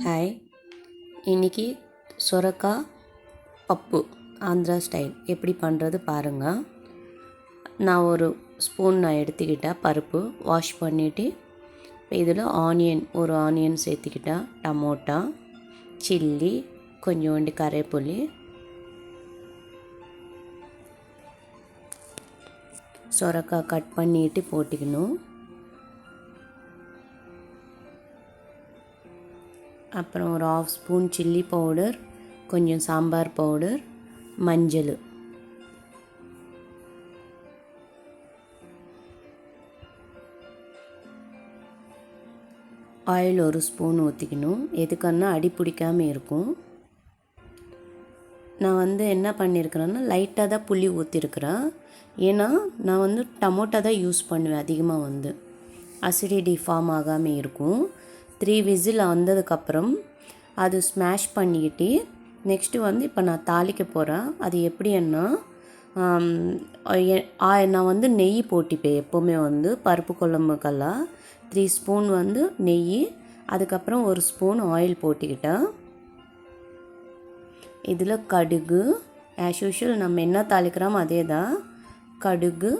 Hi, இன்றைக்கி சொரக்காய் பப்பு Andhra style எப்படி பண்ணுறது பாருங்கள். நான் ஒரு ஸ்பூன் எடுத்துக்கிட்டேன் பருப்பு வாஷ் பண்ணிவிட்டு இதில் ஒரு ஆனியன் சேர்த்துக்கிட்டேன், டமோட்டா, சில்லி, கொஞ்சோண்டு கரைப்புளி, சொரக்காய் கட் பண்ணிட்டு போட்டுக்கணும். அப்புறம் ஒரு 1/2 ஸ்பூன் சில்லி பவுடர், கொஞ்சம் சாம்பார் பவுடர், மஞ்சள், ஆயில் ஒரு ஸ்பூன் ஊற்றிக்கணும். எதுக்குன்னா அடி பிடிக்காமல் இருக்கும். நான் என்ன பண்ணியிருக்கிறேன்னா லைட்டாக தான் புளி ஊற்றிருக்கிறேன். ஏன்னா நான் டமோட்டா தான் யூஸ் பண்ணுவேன் அதிகமாக. அசிடிட்டி ஃபார்ம் ஆகாமல் இருக்கும். 3 விசில் வந்ததுக்கப்புறம் அது ஸ்மாஷ் பண்ணிக்கிட்டு நெக்ஸ்ட்டு இப்போ நான் தாளிக்க போகிறேன். அது எப்படின்னா நான் நெய் போட்டிப்பேன் எப்போவுமே. பருப்பு குழம்புக்கெல்லாம் 3 ஸ்பூன் நெய், அதுக்கப்புறம் 1 ஸ்பூன் ஆயில் போட்டுக்கிட்டேன். இதில் கடுகு, ஆஸ் யூஷுவல் நம்ம என்ன தாளிக்கிறோமோ அதே தான். கடுகு,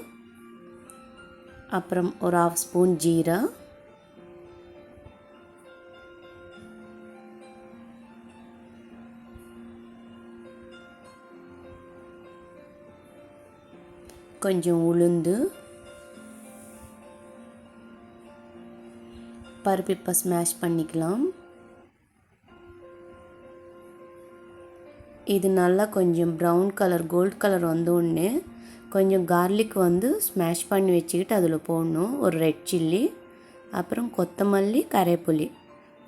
அப்புறம் ஒரு 1/2 ஸ்பூன் ஜீரா, கொஞ்சம் உளுந்து, பருப்பு இப்போ ஸ்மாஷ் பண்ணிக்கலாம். இது நல்லா கொஞ்சம் ப்ரௌன் கலர், கோல்ட் கலர் வந்தோடனே கொஞ்சம் கார்லிக் ஸ்மாஷ் பண்ணி வச்சுக்கிட்டு அதில் போடணும். ஒரு ரெட் சில்லி, அப்புறம் கொத்தமல்லி, கரைப்புளி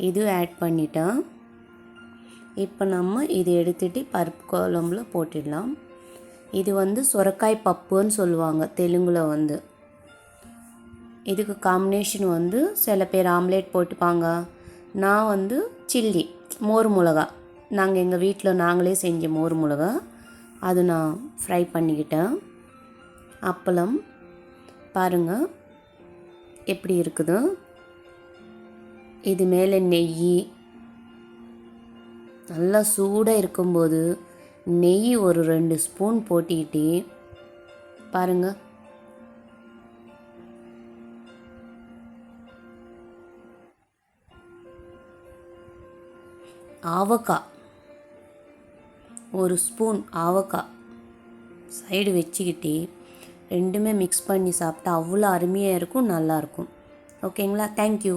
இது ஆட் பண்ணிட்டேன். இப்போ நம்ம இதை எடுத்துகிட்டு பருப்பு குழம்புல போட்டுடலாம். இது சொரக்காய் பப்புன்னு சொல்லுவாங்க தெலுங்கில். இதுக்கு காம்பினேஷன் சில பேர் ஆம்லேட் போட்டுப்பாங்க. நான் சில்லி, மோர் மிளகா, நாங்கள் எங்கள் வீட்டில் நாங்களே செஞ்ச மோர் மிளகா, அது நான் ஃப்ரை பண்ணிக்கிட்டேன். அப்பளம் பாருங்கள் எப்படி இருக்குது. இது மேலே நெய், நல்லா சூடாக இருக்கும்போது நெய் ஒரு 2 ஸ்பூன் போட்டிக்கிட்டு பாருங்கள். ஆவக்காய் 1 ஸ்பூன் ஆவக்காய் சைடு வச்சுக்கிட்டு ரெண்டுமே மிக்ஸ் பண்ணி சாப்பிட்டா அவ்வளோ அருமையாக இருக்கும், நல்லாயிருக்கும். ஓகேங்களா? தேங்க்யூ.